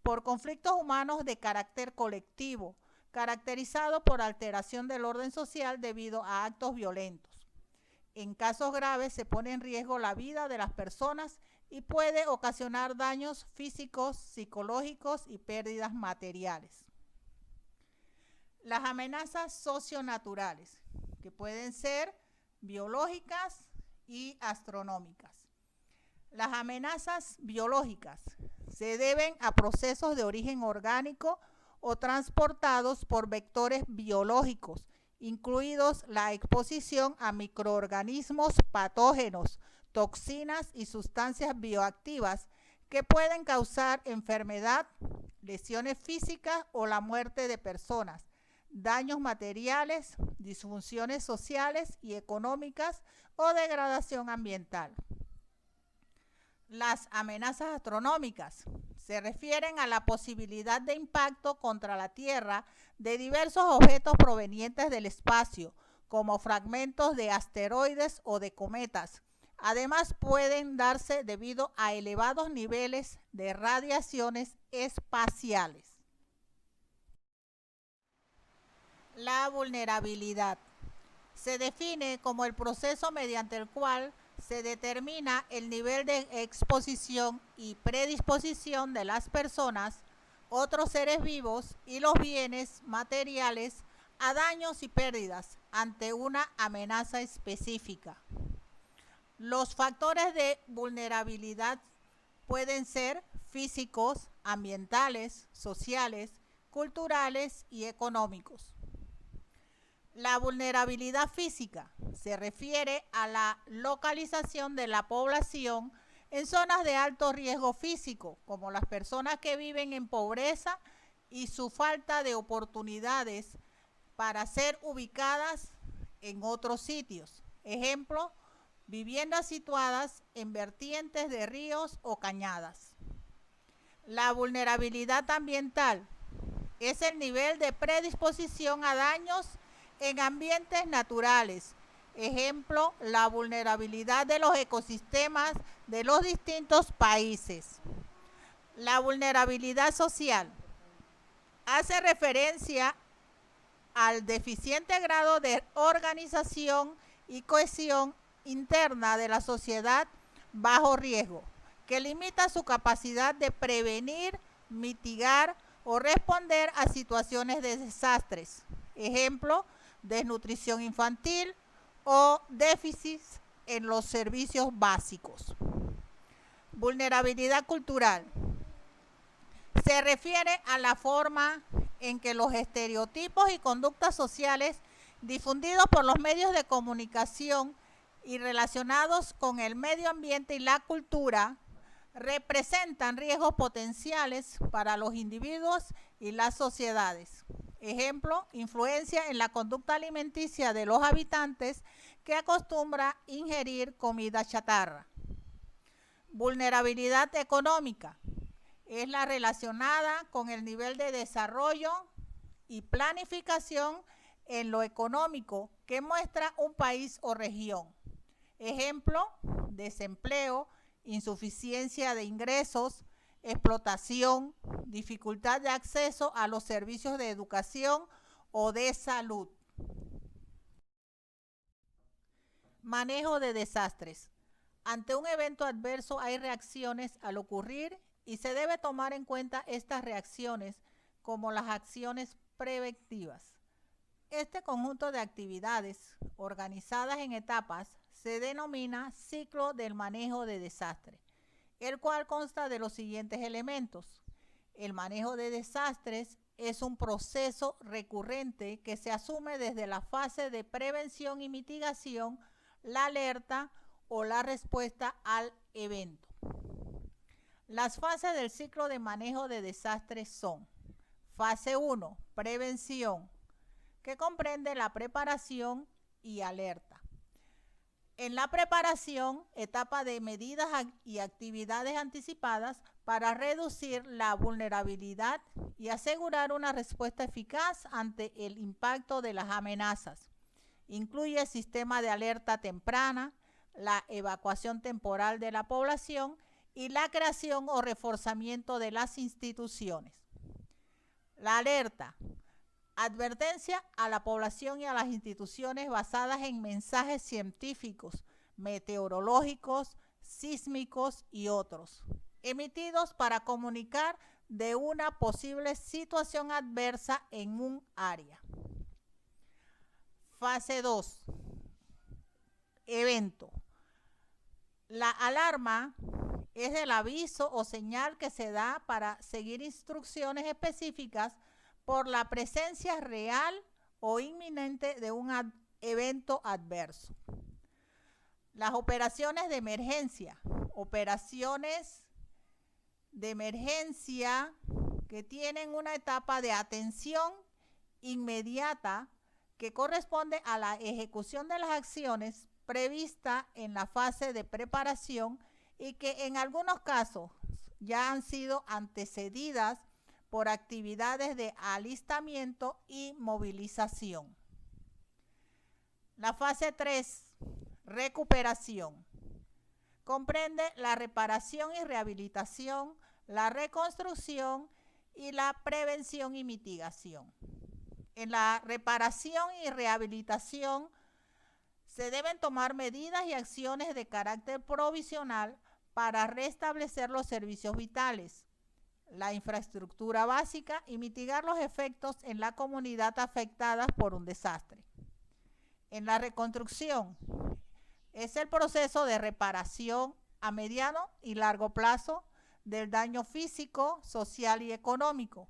por conflictos humanos de carácter colectivo, caracterizado por alteración del orden social debido a actos violentos. En casos graves se pone en riesgo la vida de las personas y puede ocasionar daños físicos, psicológicos y pérdidas materiales. Las amenazas socionaturales, que pueden ser biológicas y astronómicas. Las amenazas biológicas se deben a procesos de origen orgánico o transportados por vectores biológicos, incluidos la exposición a microorganismos patógenos, toxinas y sustancias bioactivas que pueden causar enfermedad, lesiones físicas o la muerte de personas, daños materiales, disfunciones sociales y económicas o degradación ambiental. Las amenazas astronómicas se refieren a la posibilidad de impacto contra la Tierra de diversos objetos provenientes del espacio, como fragmentos de asteroides o de cometas. Además, pueden darse debido a elevados niveles de radiaciones espaciales. La vulnerabilidad se define como el proceso mediante el cual se determina el nivel de exposición y predisposición de las personas, otros seres vivos y los bienes materiales a daños y pérdidas ante una amenaza específica. Los factores de vulnerabilidad pueden ser físicos, ambientales, sociales, culturales y económicos. La vulnerabilidad física se refiere a la localización de la población en zonas de alto riesgo físico, como las personas que viven en pobreza y su falta de oportunidades para ser ubicadas en otros sitios. Ejemplo, viviendas situadas en vertientes de ríos o cañadas. La vulnerabilidad ambiental es el nivel de predisposición a daños en ambientes naturales. Ejemplo, la vulnerabilidad de los ecosistemas de los distintos países. La vulnerabilidad social hace referencia al deficiente grado de organización y cohesión interna de la sociedad bajo riesgo, que limita su capacidad de prevenir, mitigar o responder a situaciones de desastres. Ejemplo, desnutrición infantil o déficits en los servicios básicos. Vulnerabilidad cultural se refiere a la forma en que los estereotipos y conductas sociales difundidos por los medios de comunicación y relacionados con el medio ambiente y la cultura representan riesgos potenciales para los individuos y las sociedades. Ejemplo, influencia en la conducta alimenticia de los habitantes que acostumbra ingerir comida chatarra. Vulnerabilidad económica es la relacionada con el nivel de desarrollo y planificación en lo económico que muestra un país o región. Ejemplo, desempleo, insuficiencia de ingresos, explotación, dificultad de acceso a los servicios de educación o de salud. Manejo de desastres. Ante un evento adverso hay reacciones al ocurrir y se debe tomar en cuenta estas reacciones como las acciones preventivas. Este conjunto de actividades organizadas en etapas se denomina ciclo del manejo de desastre, el cual consta de los siguientes elementos. El manejo de desastres es un proceso recurrente que se asume desde la fase de prevención y mitigación, la alerta o la respuesta al evento. Las fases del ciclo de manejo de desastres son: fase 1, prevención, que comprende la preparación y alerta. En la preparación, etapa de medidas y actividades anticipadas para reducir la vulnerabilidad y asegurar una respuesta eficaz ante el impacto de las amenazas. Incluye el sistema de alerta temprana, la evacuación temporal de la población y la creación o reforzamiento de las instituciones. La alerta. Advertencia a la población y a las instituciones basadas en mensajes científicos, meteorológicos, sísmicos y otros, emitidos para comunicar de una posible situación adversa en un área. Fase 2. Evento. La alarma es el aviso o señal que se da para seguir instrucciones específicas por la presencia real o inminente de un evento adverso. Las operaciones de emergencia. Operaciones de emergencia que tienen una etapa de atención inmediata que corresponde a la ejecución de las acciones previstas en la fase de preparación y que en algunos casos ya han sido antecedidas por actividades de alistamiento y movilización. La fase 3, recuperación. Comprende la reparación y rehabilitación, la reconstrucción y la prevención y mitigación. En la reparación y rehabilitación se deben tomar medidas y acciones de carácter provisional para restablecer los servicios vitales, la infraestructura básica y mitigar los efectos en la comunidad afectada por un desastre. En la reconstrucción es el proceso de reparación a mediano y largo plazo del daño físico, social y económico,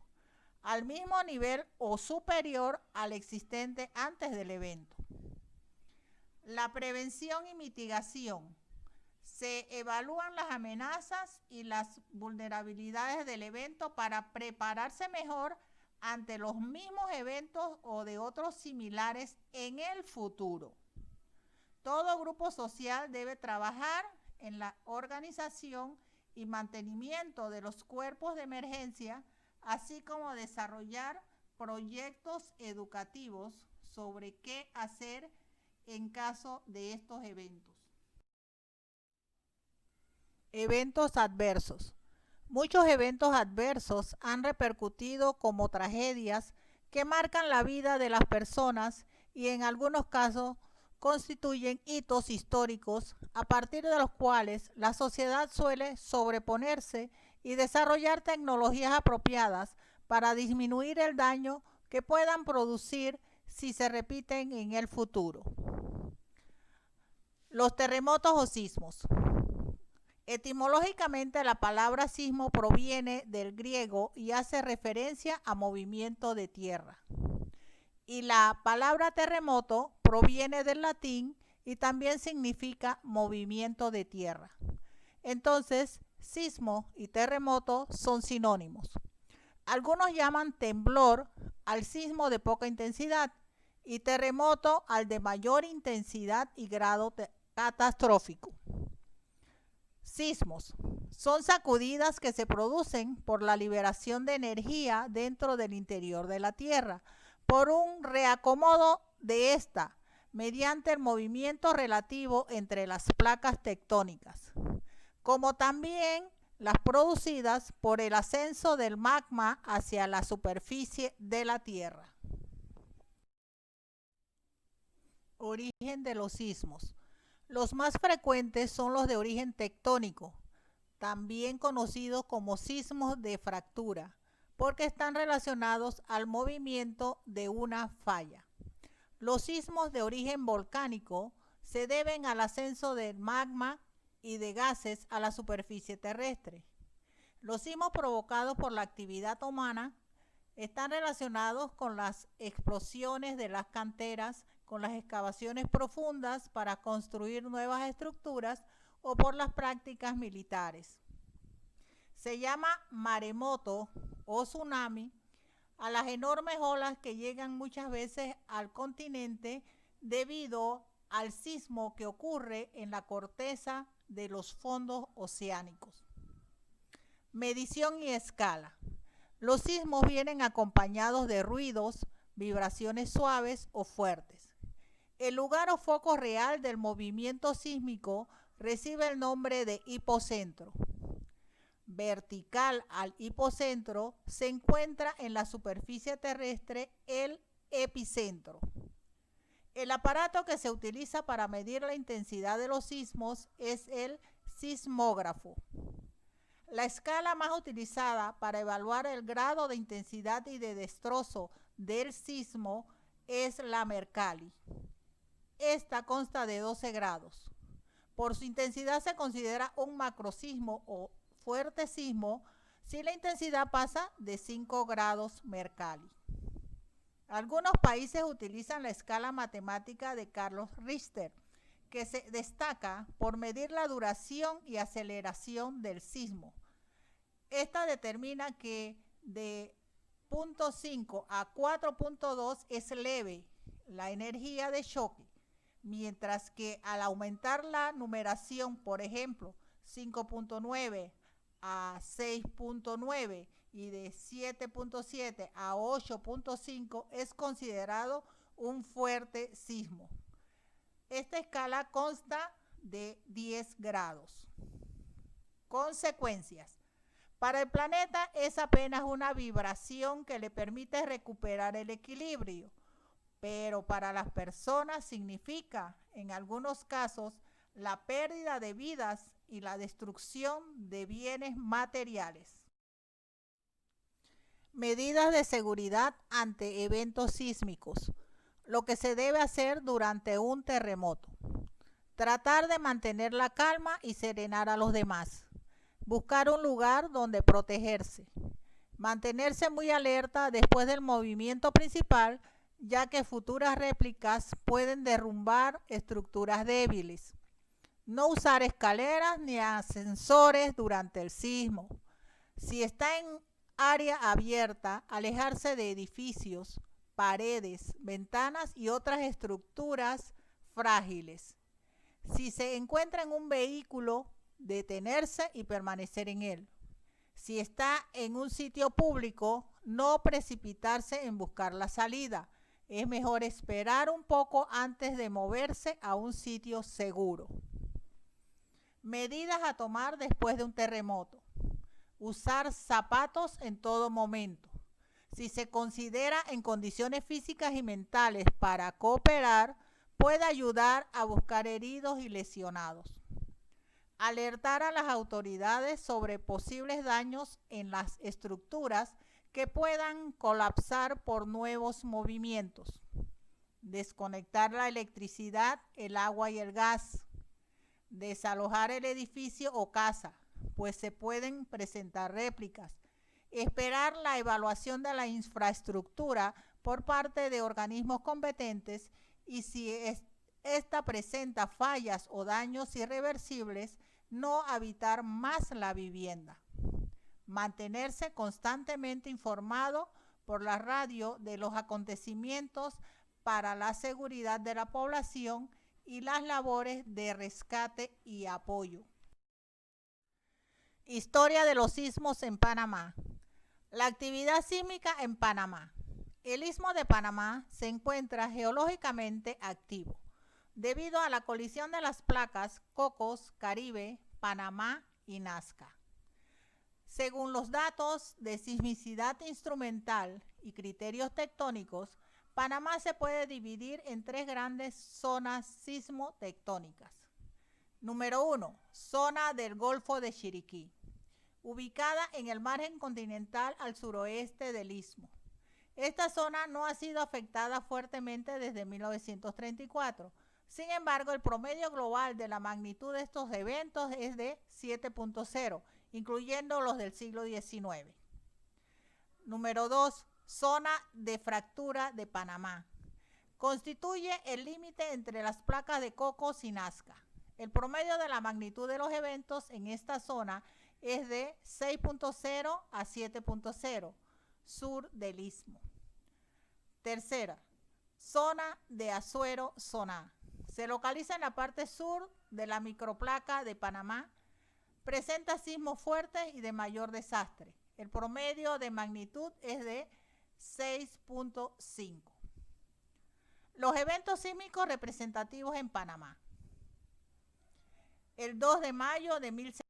al mismo nivel o superior al existente antes del evento. La prevención y mitigación. Se evalúan las amenazas y las vulnerabilidades del evento para prepararse mejor ante los mismos eventos o de otros similares en el futuro. Todo grupo social debe trabajar en la organización y mantenimiento de los cuerpos de emergencia, así como desarrollar proyectos educativos sobre qué hacer en caso de estos eventos. Eventos adversos. Muchos eventos adversos han repercutido como tragedias que marcan la vida de las personas y en algunos casos constituyen hitos históricos a partir de los cuales la sociedad suele sobreponerse y desarrollar tecnologías apropiadas para disminuir el daño que puedan producir si se repiten en el futuro. Los terremotos o sismos. Etimológicamente la palabra sismo proviene del griego y hace referencia a movimiento de tierra. Y la palabra terremoto proviene del latín y también significa movimiento de tierra. Entonces, sismo y terremoto son sinónimos. Algunos llaman temblor al sismo de poca intensidad y terremoto al de mayor intensidad y grado catastrófico. Sismos son sacudidas que se producen por la liberación de energía dentro del interior de la Tierra, por un reacomodo de esta mediante el movimiento relativo entre las placas tectónicas, como también las producidas por el ascenso del magma hacia la superficie de la Tierra. Origen de los sismos. Los más frecuentes son los de origen tectónico, también conocidos como sismos de fractura, porque están relacionados al movimiento de una falla. Los sismos de origen volcánico se deben al ascenso del magma y de gases a la superficie terrestre. Los sismos provocados por la actividad humana están relacionados con las explosiones de las canteras, con las excavaciones profundas para construir nuevas estructuras o por las prácticas militares. Se llama maremoto o tsunami a las enormes olas que llegan muchas veces al continente debido al sismo que ocurre en la corteza de los fondos oceánicos. Medición y escala. Los sismos vienen acompañados de ruidos, vibraciones suaves o fuertes. El lugar o foco real del movimiento sísmico recibe el nombre de hipocentro. vertical al hipocentro, se encuentra en la superficie terrestre el epicentro. El aparato que se utiliza para medir la intensidad de los sismos es el sismógrafo. La escala más utilizada para evaluar el grado de intensidad y de destrozo del sismo es la Mercalli. Esta consta de 12 grados. Por su intensidad se considera un macrosismo o fuerte sismo si la intensidad pasa de 5 grados Mercalli. Algunos países utilizan la escala matemática de Carlos Richter, que se destaca por medir la duración y aceleración del sismo. Esta determina que de 0.5 a 4.2 es leve la energía de choque, mientras que al aumentar la numeración, por ejemplo, 5.9 a 6.9 y de 7.7 a 8.5 es considerado un fuerte sismo. Esta escala consta de 10 grados. Consecuencias. Para el planeta es apenas una vibración que le permite recuperar el equilibrio, pero para las personas significa, en algunos casos, la pérdida de vidas y la destrucción de bienes materiales. Medidas de seguridad ante eventos sísmicos. Lo que se debe hacer durante un terremoto. Tratar de mantener la calma y serenar a los demás. Buscar un lugar donde protegerse. Mantenerse muy alerta después del movimiento principal, ya que futuras réplicas pueden derrumbar estructuras débiles. No usar escaleras ni ascensores durante el sismo. Si está en área abierta, alejarse de edificios, paredes, ventanas y otras estructuras frágiles. Si se encuentra en un vehículo, detenerse y permanecer en él. Si está en un sitio público, no precipitarse en buscar la salida. Es mejor esperar un poco antes de moverse a un sitio seguro. Medidas a tomar después de un terremoto. Usar zapatos en todo momento. Si se considera en condiciones físicas y mentales para cooperar, puede ayudar a buscar heridos y lesionados. Alertar a las autoridades sobre posibles daños en las estructuras que puedan colapsar por nuevos movimientos. Desconectar la electricidad, el agua y el gas. Desalojar el edificio o casa, pues se pueden presentar réplicas. Esperar la evaluación de la infraestructura por parte de organismos competentes y si esta presenta fallas o daños irreversibles, no habitar más la vivienda. Mantenerse constantemente informado por la radio de los acontecimientos para la seguridad de la población y las labores de rescate y apoyo. Historia de los sismos en Panamá. La actividad sísmica en Panamá. El Istmo de Panamá se encuentra geológicamente activo debido a la colisión de las placas Cocos, Caribe, Panamá y Nazca. Según los datos de sismicidad instrumental y criterios tectónicos, Panamá se puede dividir en 3 grandes zonas sismotectónicas. Número 1. Zona del Golfo de Chiriquí, ubicada en el margen continental al suroeste del istmo. Esta zona no ha sido afectada fuertemente desde 1934. Sin embargo, el promedio global de la magnitud de estos eventos es de 7.0, incluyendo los del siglo XIX. Número 2. Zona de fractura de Panamá. Constituye el límite entre las placas de Cocos y Nazca. El promedio de la magnitud de los eventos en esta zona es de 6.0 a 7.0, sur del istmo. Tercera, zona de Azuero, zona A. Se localiza en la parte sur de la microplaca de Panamá. Presenta sismos fuertes y de mayor desastre. El promedio de magnitud es de 6.5. Los eventos sísmicos representativos en Panamá. El 2 de mayo de 1700.